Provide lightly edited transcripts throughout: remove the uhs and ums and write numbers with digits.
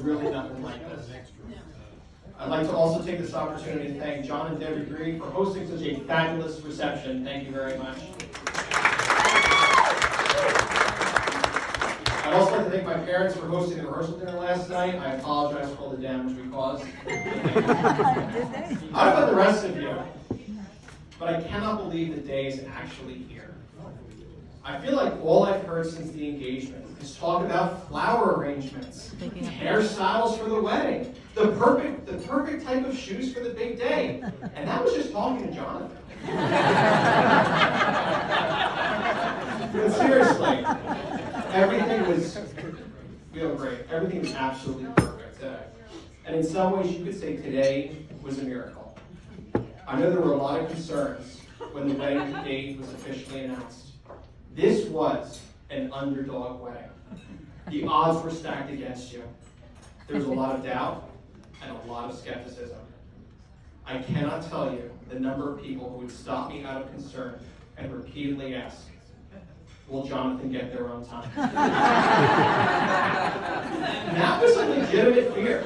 Really nothing like this. I'd like to also take this opportunity to thank John and Debbie Green for hosting such a fabulous reception. Thank you very much. I'd also like to thank my parents for hosting the rehearsal dinner last night. I apologize for all the damage we caused. I don't know about the rest of you, but I cannot believe the day is actually here. I feel like all I've heard since the engagement is talk about flower arrangements, hairstyles for the wedding, the perfect type of shoes for the big day. And that was just talking to Jonathan. But seriously, everything was great. Everything was absolutely perfect today. And in some ways you could say today was a miracle. I know there were a lot of concerns when the wedding date was officially announced. This was an underdog wedding. The odds were stacked against you. There was a lot of doubt and a lot of skepticism. I cannot tell you the number of people who would stop me out of concern and repeatedly ask, will Jonathan get there on time? That was a legitimate fear.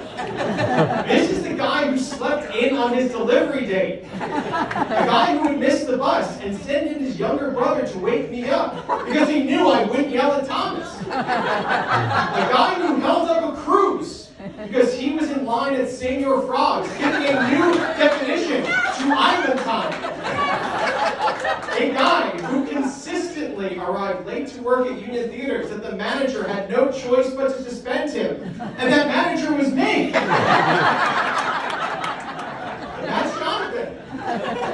This is the guy who slept in on his delivery date. The guy who would miss the bus and send in his younger brother to wake me up because he knew I wouldn't yell at Thomas. The guy who held up a cruise because he was in line at Senior Frogs giving a new definition to Island time. A guy who consistently arrived late to work at Union Theaters that the manager had no choice but to suspend him. And that manager was me. That's Jonathan.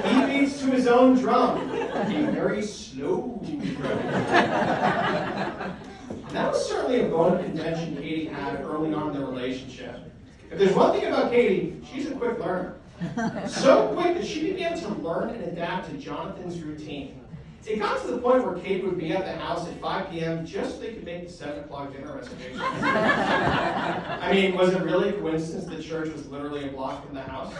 He beats to his own drum. A very slow drum. That was certainly a bone of contention Katie had early on in the relationship. If there's one thing about Katie, she's a quick learner. So quick that she began to learn and adapt to Jonathan's routine. It got to the point where Kate would be at the house at 5 p.m. just so they could make the 7 o'clock dinner reservations. I mean, was it really a coincidence the church was literally a block from the house?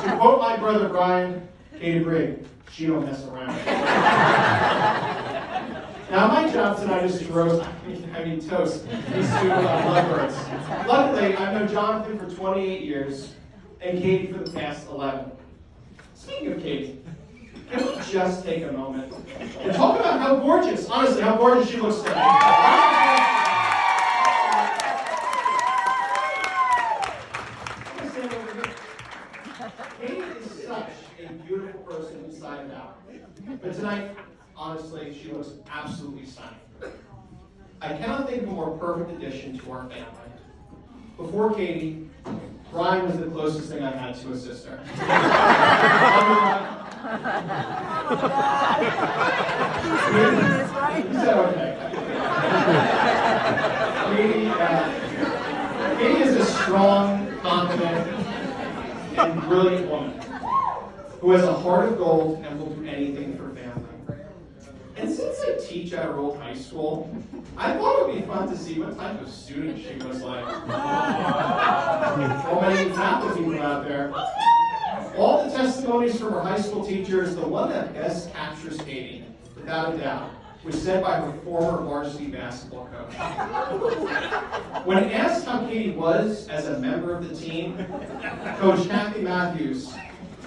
To quote my brother Brian, Katie Brigg, she don't mess around. Now, my job tonight is to toast these two lovebirds. Luckily, I've known Jonathan for 28 years and Katie for the past 11. Speaking of Katie, can we just take a moment and talk about how gorgeous, honestly, how gorgeous she looks today? Katie is such a beautiful person inside and out. But tonight, honestly, she looks absolutely stunning. I cannot think of a more perfect addition to our family. Before Katie, Brian was the closest thing I had to a sister. Is that okay? Katie is a strong, confident, and brilliant woman who has a heart of gold and will do anything for family. And since I teach at a rural high school, I thought it would be fun to see what type of student she was like. All many talented people out there. All the testimonies from her high school teachers, the one that best captures Katie, without a doubt, was said by her former varsity basketball coach. When asked how Katie was as a member of the team, Coach Kathy Matthews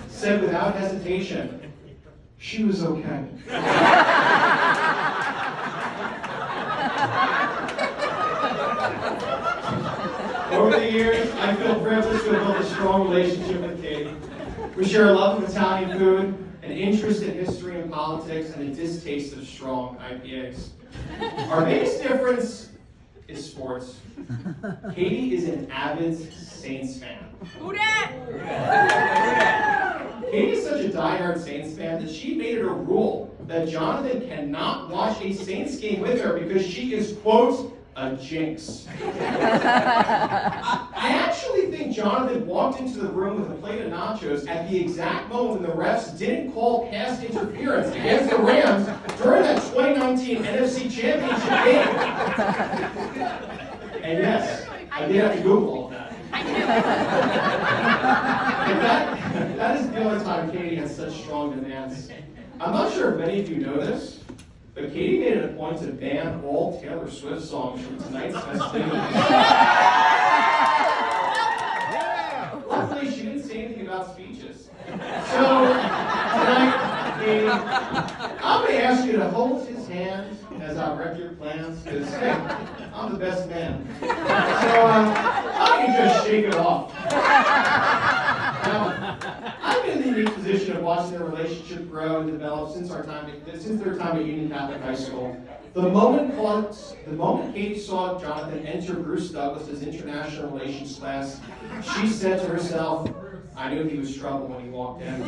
said without hesitation, she was okay. Over the years, I feel privileged to have built a strong relationship with Katie. We share a love of Italian food, an interest in history and politics, and a distaste of strong IPAs. Our biggest difference is sports. Katie is an avid Saints fan. Who dat? Katie is such a diehard Saints fan that she made it a rule that Jonathan cannot watch a Saints game with her because she is, quote, a jinx. I actually think Jonathan walked into the room with a plate of nachos at the exact moment when the refs didn't call pass interference against the Rams during that 2019 NFC Championship game. And yes, I did have to Google all that. And that is the only time Katie has such strong demands. I'm not sure if many of you know this, But Katie made it a point to ban all Taylor Swift songs from tonight's festivities. Luckily, she didn't say anything about speeches. So, tonight, I'm going to ask you to hold his hand as I rep your plans, because hey, I'm the best man. So, how don't you just shake it off? Now, I've been in the unique position of watching their relationship grow and develop since their time at Union Catholic High School. The moment Kate saw Jonathan enter Bruce Douglas's international relations class, she said to herself, I knew he was trouble when he walked in.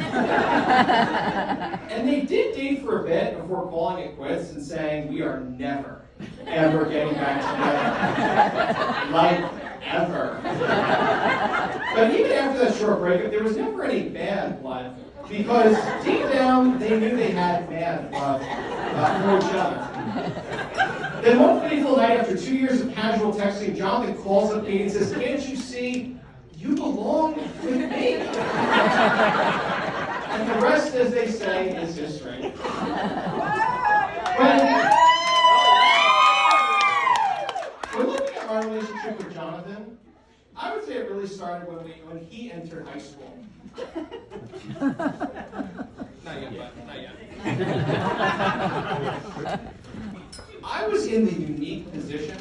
And they did date for a bit before calling it quits and saying, we are never, ever getting back together. Like, ever. But even after that short breakup, there was never any bad blood, because deep down, they knew they had bad blood for each other. Then one fateful night, after 2 years of casual texting, Jonathan calls up Kate and says, can't you see, you belong with me? And the rest, as they say, is history. When looking at my relationship with Jonathan, I would say it really started when he entered high school. Not yet, but not yet. I was in the unique position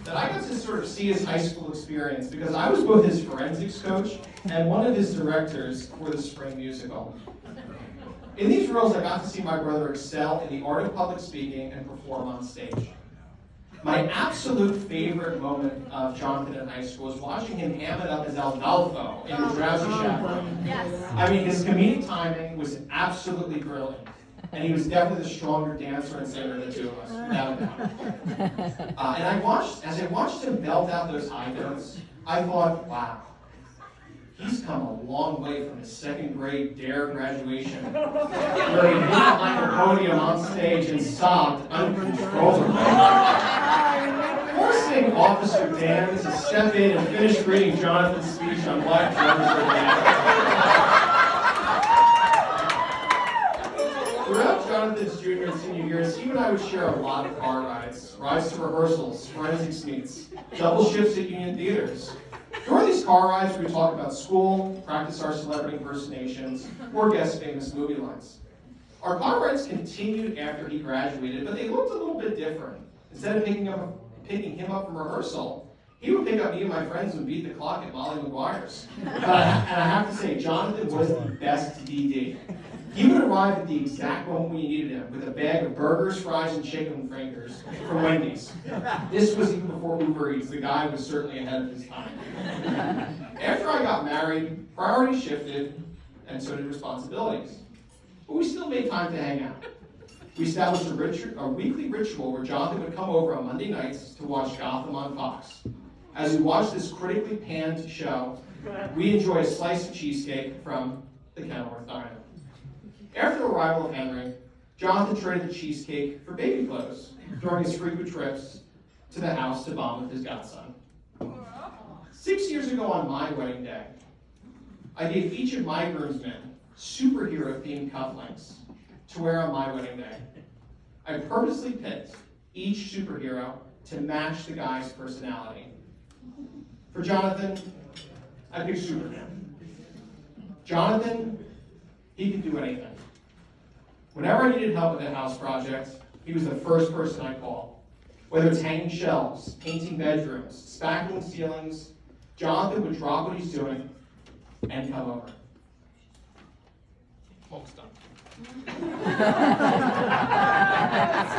that I got to sort of see his high school experience because I was both his forensics coach and one of his directors for the spring musical. In these roles, I got to see my brother excel in the art of public speaking and perform on stage. My absolute favorite moment of Jonathan in high school was watching him ham it up as Aldolfo in The Drowsy Chaperone. Yes. I mean, his comedic timing was absolutely brilliant. And he was definitely the stronger dancer and singer of the two of us, without a doubt. And as I watched him belt out those high notes, I thought, wow, he's come a long way from his second grade DARE graduation, where he hid behind the podium on stage and sobbed uncontrollably. Forcing Officer Dan to step in and finish reading Jonathan's speech on Black Journalism Day. Throughout Jonathan's junior and senior years, he and I would share a lot of car rides to rehearsals, forensics meets, double shifts at Union Theaters. During these car rides, we would talk about school, practice our celebrity impersonations, or guess famous movie lines. Our car rides continued after he graduated, but they looked a little bit different. Instead of picking him up from rehearsal, he would pick up me and my friends and beat the clock at Molly Maguire's. And I have to say, Jonathan was the best DD. He would arrive at the exact moment we needed him with a bag of burgers, fries, and chicken fingers from Wendy's. This was even before Uber Eats. The guy was certainly ahead of his time. After I got married, priorities shifted, and so did responsibilities. But we still made time to hang out. We established a weekly ritual where Jonathan would come over on Monday nights to watch Gotham on Fox. As we watched this critically panned show, we enjoy a slice of cheesecake from the Kenilworth Diner. After the arrival of Henry, Jonathan traded the cheesecake for baby clothes during his frequent trips to the house to bond with his godson. 6 years ago on my wedding day, I gave each of my groomsmen superhero-themed cufflinks to wear on my wedding day. I purposely picked each superhero to match the guy's personality. For Jonathan, I picked Superman. Jonathan, he could do anything. Whenever I needed help with a house project, he was the first person I'd call. Whether it's hanging shelves, painting bedrooms, spackling ceilings, Jonathan would drop what he's doing and come over. Almost done.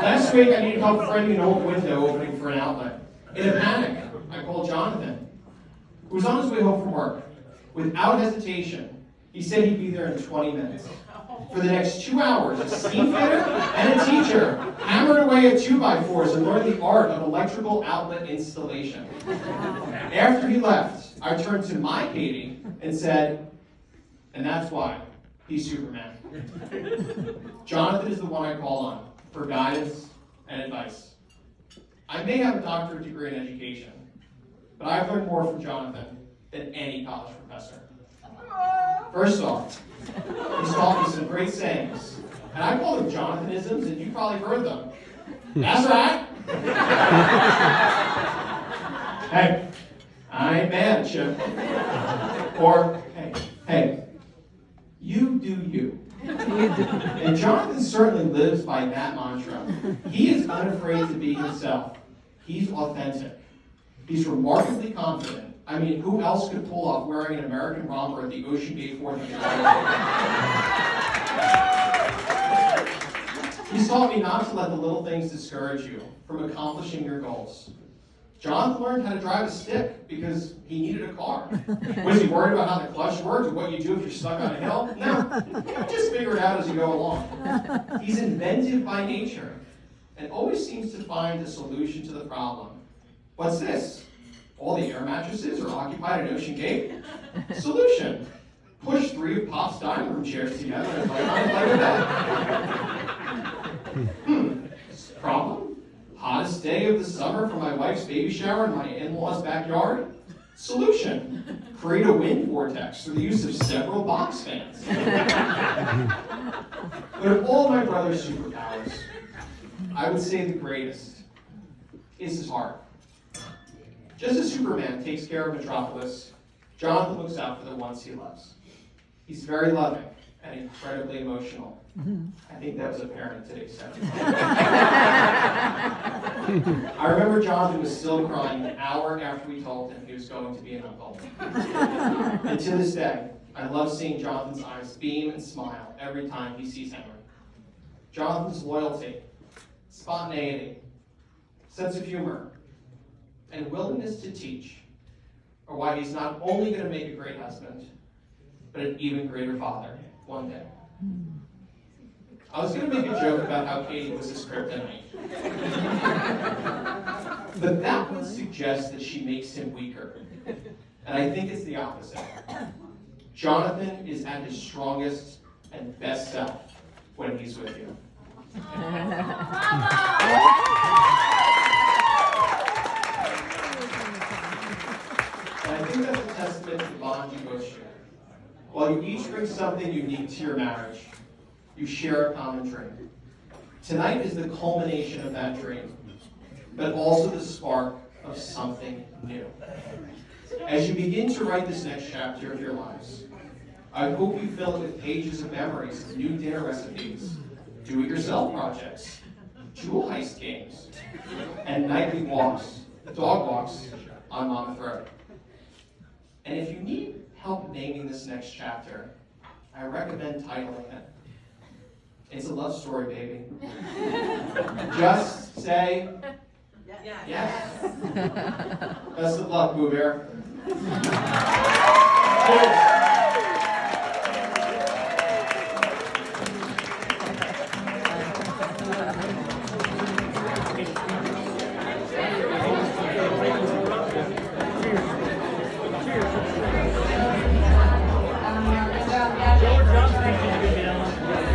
Last week, I needed help framing an old window opening for an outlet. In a panic, I called Jonathan, who was on his way home from work. Without hesitation, he said he'd be there in 20 minutes. For the next 2 hours, a steam fitter and a teacher hammered away at 2x4s and learned the art of electrical outlet installation. After he left, I turned to my Katie and said, and that's why he's Superman. Jonathan is the one I call on for guidance and advice. I may have a doctorate degree in education, but I've learned more from Jonathan than any college professor. First off, he's taught me some great sayings, And I call them Jonathanisms, and you probably heard them. That's right. Hey, I ain't mad at you. Or, hey, you do you. And Jonathan certainly lives by that mantra. He is unafraid to be himself. He's authentic. He's remarkably confident. I mean, who else could pull off wearing an American romper at the Ocean Gate 4th of July? He's taught me not to let the little things discourage you from accomplishing your goals. Jonathan learned how to drive a stick because he needed a car. Was he worried about how the clutch worked or what you do if you're stuck on a hill? No, just figure it out as you go along. He's inventive by nature and always seems to find a solution to the problem. What's this? All the air mattresses are occupied at Ocean Gate? Solution. Push 3 of Pop's dining room chairs together and lay on it like a bed. Problem? Hottest day of the summer for my wife's baby shower in my in-laws' backyard? Solution. Create a wind vortex through the use of several box fans. But of all my brother's superpowers, I would say the greatest is his heart. Just as Superman takes care of Metropolis, Jonathan looks out for the ones he loves. He's very loving and incredibly emotional. I think that was apparent in today's session. I remember Jonathan was still crying an hour after we told him he was going to be an uncle. And to this day, I love seeing Jonathan's eyes beam and smile every time he sees Henry. Jonathan's loyalty, spontaneity, sense of humor, and willingness to teach are why he's not only going to make a great husband, but an even greater father one day. I was going to make a joke about how Katie was his kryptonite. But that would suggest that she makes him weaker. And I think it's the opposite. Jonathan is at his strongest and best self when he's with you. And I think that's a testament to the bond you both share. While you each bring something unique to your marriage, you share a common dream. Tonight is the culmination of that dream, but also the spark of something new. As you begin to write this next chapter of your lives, I hope you fill it with pages of memories, new dinner recipes, do-it-yourself projects, jewel heist games, and nightly walks, dog walks on Monmouth Road. And if you need help naming this next chapter, I recommend titling it. It's a love story, baby. Just say yes. Best of luck, Boo Bear. Cheers.